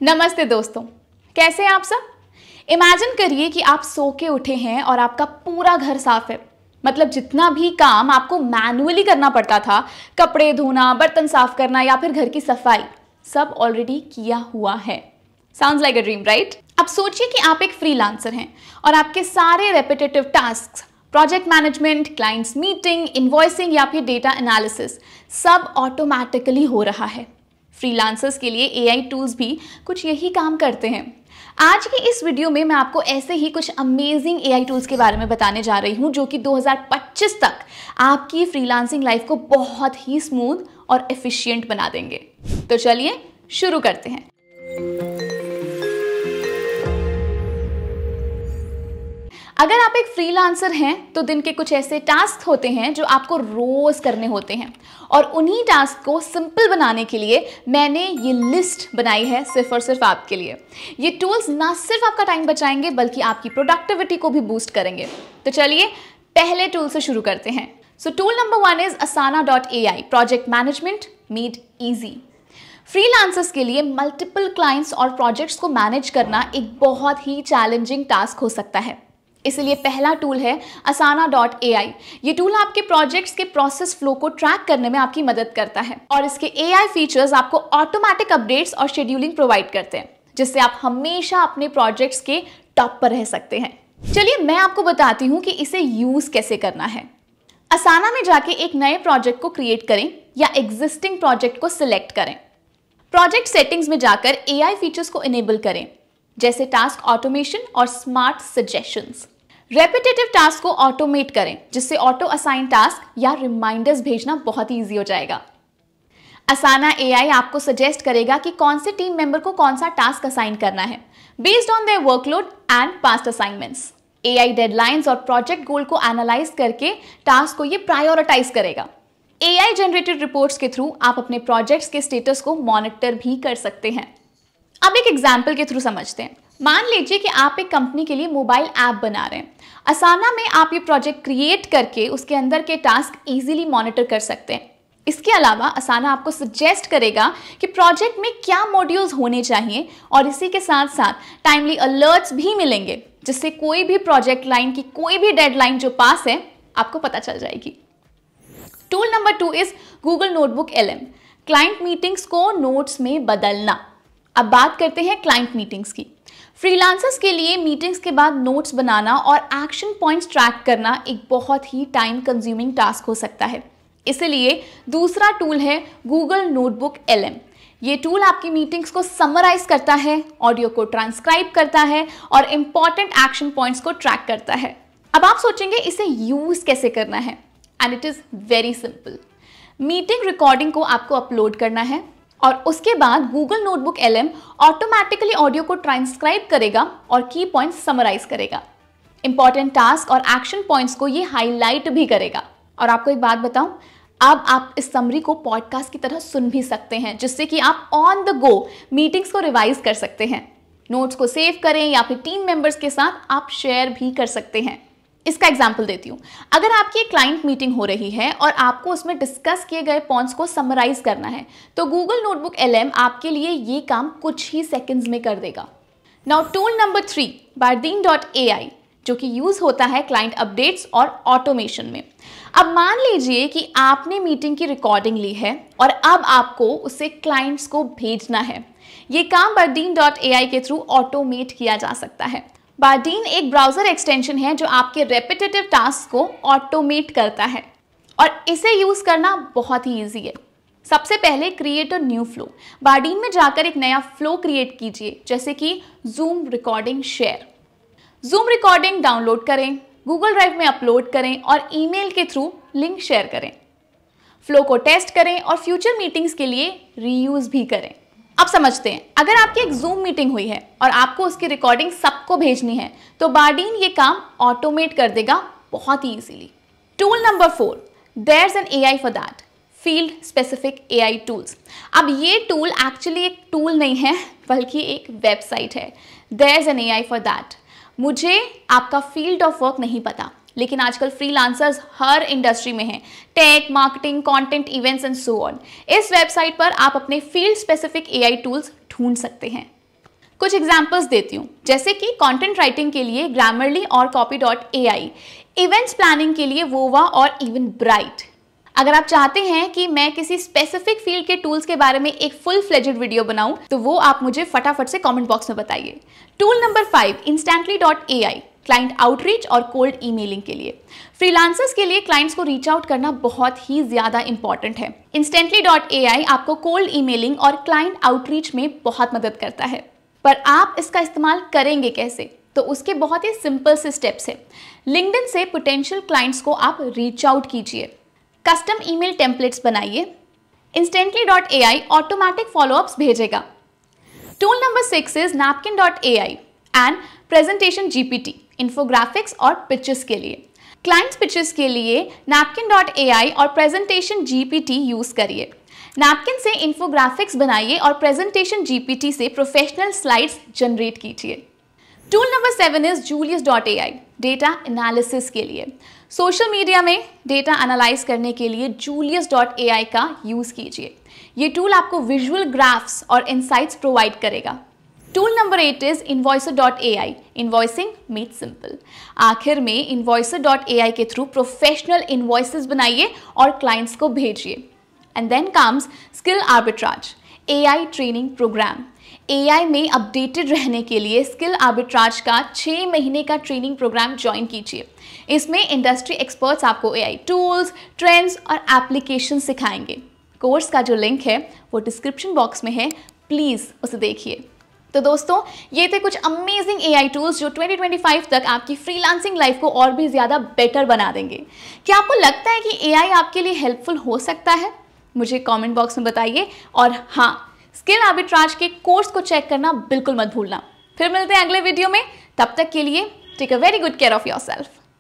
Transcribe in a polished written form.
नमस्ते दोस्तों, कैसे हैं आप सब। इमेजिन करिए कि आप सो के उठे हैं और आपका पूरा घर साफ है। मतलब जितना भी काम आपको मैन्युअली करना पड़ता था, कपड़े धोना, बर्तन साफ करना या फिर घर की सफाई, सब ऑलरेडी किया हुआ है। Sounds like a dream, right? अब सोचिए कि आप एक फ्रीलांसर हैं और आपके सारे repetitive task, project management, clients meeting, invoicing या फिर डेटा एनालिसिस सब ऑटोमेटिकली हो रहा है। फ्रीलांसर्स के लिए एआई टूल्स भी कुछ यही काम करते हैं। आज की इस वीडियो में मैं आपको ऐसे ही कुछ अमेजिंग एआई टूल्स के बारे में बताने जा रही हूं जो कि 2025 तक आपकी फ्रीलांसिंग लाइफ को बहुत ही स्मूथ और एफिशिएंट बना देंगे। तो चलिए शुरू करते हैं। अगर आप एक फ्रीलांसर हैं तो दिन के कुछ ऐसे टास्क होते हैं जो आपको रोज करने होते हैं और उन्हीं टास्क को सिंपल बनाने के लिए मैंने ये लिस्ट बनाई है सिर्फ और सिर्फ आपके लिए। ये टूल्स ना सिर्फ आपका टाइम बचाएंगे बल्कि आपकी प्रोडक्टिविटी को भी बूस्ट करेंगे। तो चलिए पहले टूल से शुरू करते हैं। So tool number 1 is asana.ai, project management made easy. Freelancers के लिए मल्टीपल क्लाइंट्स और प्रोजेक्ट्स को मैनेज करना एक बहुत ही चैलेंजिंग टास्क हो सकता है, इसलिए पहला टूल है asana.ai। ये टूल आपके प्रोजेक्ट्स के प्रोसेस फ्लो को ट्रैक करने में आपकी मदद करता है और इसके एआई फीचर्स आपको ऑटोमेटिक अपडेट्स और शेड्यूलिंग प्रोवाइड करते हैं, जिससे आप हमेशा अपने प्रोजेक्ट्स के टॉप पर रह सकते हैं। चलिए मैं आपको बताती हूँ कि इसे यूज कैसे करना है। asana में जाके एक नए प्रोजेक्ट को क्रिएट करें या एग्जिस्टिंग प्रोजेक्ट को सिलेक्ट करें। प्रोजेक्ट सेटिंग्स में जाकर एआई फीचर्स को इनेबल करें, जैसे टास्क ऑटोमेशन और स्मार्ट सजेशंस। रेपिटेटिव टास्क को ऑटोमेट करें, जिससे ऑटो असाइन टास्क या रिमाइंडर्स भेजना बहुत ही ईजी हो जाएगा। asana AI आपको सजेस्ट करेगा कि कौन से टीम मेंबर को कौन सा टास्क असाइन करना है based on their workload and past assignments. AI deadlines और प्रोजेक्ट गोल को एनालाइज करके टास्क को ये प्रायोरिटाइज करेगा। AI जनरेटेड रिपोर्ट्स के थ्रू आप अपने प्रोजेक्ट्स के स्टेटस को मॉनिटर भी कर सकते हैं। अब एक एग्जाम्पल के थ्रू समझते हैं। मान लीजिए कि आप एक कंपनी के लिए मोबाइल ऐप बना रहे हैं। asana में आप ये प्रोजेक्ट क्रिएट करके उसके अंदर के टास्क इजीली मॉनिटर कर सकते हैं। इसके अलावा asana आपको सजेस्ट करेगा कि प्रोजेक्ट में क्या मॉड्यूल्स होने चाहिए और इसी के साथ साथ टाइमली अलर्ट्स भी मिलेंगे, जिससे कोई भी प्रोजेक्ट लाइन की कोई भी डेडलाइन जो पास है आपको पता चल जाएगी। Tool number 2 is Google notebook LM, client meetings को नोट्स में बदलना। अब बात करते हैं क्लाइंट मीटिंग्स की। फ्रीलांसर्स के लिए मीटिंग्स के बाद नोट्स बनाना और एक्शन पॉइंट्स ट्रैक करना एक बहुत ही टाइम कंज्यूमिंग टास्क हो सकता है, इसलिए दूसरा टूल है गूगल नोटबुक LM। ये टूल आपकी मीटिंग्स को समराइज करता है, ऑडियो को ट्रांसक्राइब करता है और इंपॉर्टेंट एक्शन पॉइंट्स को ट्रैक करता है। अब आप सोचेंगे इसे यूज कैसे करना है, and it is very simple. Meeting recording को आपको अपलोड करना है और उसके बाद Google notebook LM automatically audio को ट्रांसक्राइब करेगा और की पॉइंट्स समराइज करेगा। इंपॉर्टेंट टास्क और एक्शन पॉइंट्स को ये हाईलाइट भी करेगा। और आपको एक बात बताऊं, अब आप इस समरी को पॉडकास्ट की तरह सुन भी सकते हैं, जिससे कि आप ऑन द गो मीटिंग्स को रिवाइज कर सकते हैं। नोट्स को सेव करें या फिर टीम मेंबर्स के साथ आप शेयर भी कर सकते हैं। इसका एग्जाम्पल देती हूँ। अगर आपकी एक क्लाइंट मीटिंग हो रही है और आपको उसमें डिस्कस किए गए पॉइंट्स को समराइज करना है, तो गूगल नोटबुक LM आपके लिए ये काम कुछ ही सेकंड्स में कर देगा। नाउ टूल नंबर 3, bardeen.ai, जो कि यूज होता है क्लाइंट अपडेट्स और ऑटोमेशन में। अब मान लीजिए कि आपने मीटिंग की रिकॉर्डिंग ली है और अब आपको उसे क्लाइंट्स को भेजना है। ये काम bardeen.ai के थ्रू ऑटोमेट किया जा सकता है। Bardeen एक ब्राउजर एक्सटेंशन है जो आपके रेपिटेटिव टास्क को ऑटोमेट करता है और इसे यूज करना बहुत ही इजी है। सबसे पहले create a new flow. Bardeen में जाकर एक नया फ्लो क्रिएट कीजिए, जैसे कि zoom recording share. Zoom recording download करें, गूगल ड्राइव में अपलोड करें और ईमेल के थ्रू लिंक शेयर करें। फ्लो को टेस्ट करें और फ्यूचर मीटिंग्स के लिए रीयूज भी करें। अब समझते हैं, अगर आपकी एक जूम मीटिंग हुई है और आपको उसकी रिकॉर्डिंग सबको भेजनी है, तो Bardeen ये काम ऑटोमेट कर देगा बहुत ही easily. Tool number 4, there's an AI for that, field specific AI tools. अब ये टूल एक्चुअली एक टूल नहीं है बल्कि एक वेबसाइट है। there's an AI for that। मुझे आपका फील्ड ऑफ वर्क नहीं पता, लेकिन आजकल फ्रीलांसर्स हर इंडस्ट्री में हैं, tech, marketing, content, events and so on. इस वेबसाइट पर आप अपने फील्ड स्पेसिफिक एआई टूल्स ढूंढ सकते हैं। कुछ एग्जाम्पल्स देती हूँ, जैसे कि कंटेंट राइटिंग के लिए ग्रामरली और copy.ai, इवेंट्स प्लानिंग के लिए वोवा और इवन ब्राइट। अगर आप चाहते हैं कि मैं किसी स्पेसिफिक फील्ड के टूल्स के बारे में एक फुल फ्लेजेड वीडियो बनाऊं, तो वो आप मुझे फटाफट से कमेंट बॉक्स में बताइए। Tool number 5, instantly.ai, client outreach और कोल्ड ईमेलिंग के लिए। फ्रीलांसर्स के लिए क्लाइंट्स को रीच आउट करना बहुत ही ज्यादा इंपॉर्टेंट है। instantly.ai आपको कोल्ड ईमेलिंग और क्लाइंट आउटरीच में बहुत मदद करता है, पर आप इसका इस्तेमाल करेंगे कैसे? तो उसके बहुत ही सिंपल से स्टेप्स है। लिंक्डइन से पोटेंशियल क्लाइंट्स को आप रीच आउट कीजिए, कस्टम ईमेल टेम्पलेट्स बनाइए, instantly.ai ऑटोमेटिक फॉलोअप्स भेजेगा। Tool number 6 is napkin.ai and presentation GPT, infographics और पिचेस के लिए। क्लाइंट्स पिचेस के लिए napkin.ai और प्रेजेंटेशन जीपीटी यूज करिए। नैपकिन से इन्फोग्राफिक्स बनाइए और प्रेजेंटेशन जीपीटी से प्रोफेशनल स्लाइड्स जनरेट कीजिए। Tool number 7 is julius.ai, data analysis के लिए। सोशल मीडिया में डेटा एनालाइज करने के लिए julius.ai का यूज कीजिए। ये टूल आपको विजुअल ग्राफ्स और इनसाइट्स प्रोवाइड करेगा। Tool number 8 is invoicer.ai, invoicing made simple. आखिर में invoicer.ai के थ्रू प्रोफेशनल इन्वॉइसेस बनाइए और क्लाइंट्स को भेजिए। And then comes skill arbitrage, AI training program. AI में अपडेटेड रहने के लिए स्किल आर्बिट्राज का 6 महीने का ट्रेनिंग प्रोग्राम ज्वाइन कीजिए। इसमें इंडस्ट्री एक्सपर्ट्स आपको AI टूल्स, ट्रेंड्स और एप्लीकेशन सिखाएंगे। कोर्स का जो लिंक है वो डिस्क्रिप्शन बॉक्स में है, प्लीज़ उसे देखिए। तो दोस्तों, ये थे कुछ अमेजिंग AI टूल्स जो 2025 तक आपकी फ्रीलांसिंग लाइफ को और भी ज़्यादा बेटर बना देंगे। क्या आपको लगता है कि AI आपके लिए हेल्पफुल हो सकता है? मुझे कमेंट बॉक्स में बताइए। और हाँ, स्किल आर्बिट्राज के कोर्स को चेक करना बिल्कुल मत भूलना। फिर मिलते हैं अगले वीडियो में, तब तक के लिए take a very good care of yourself.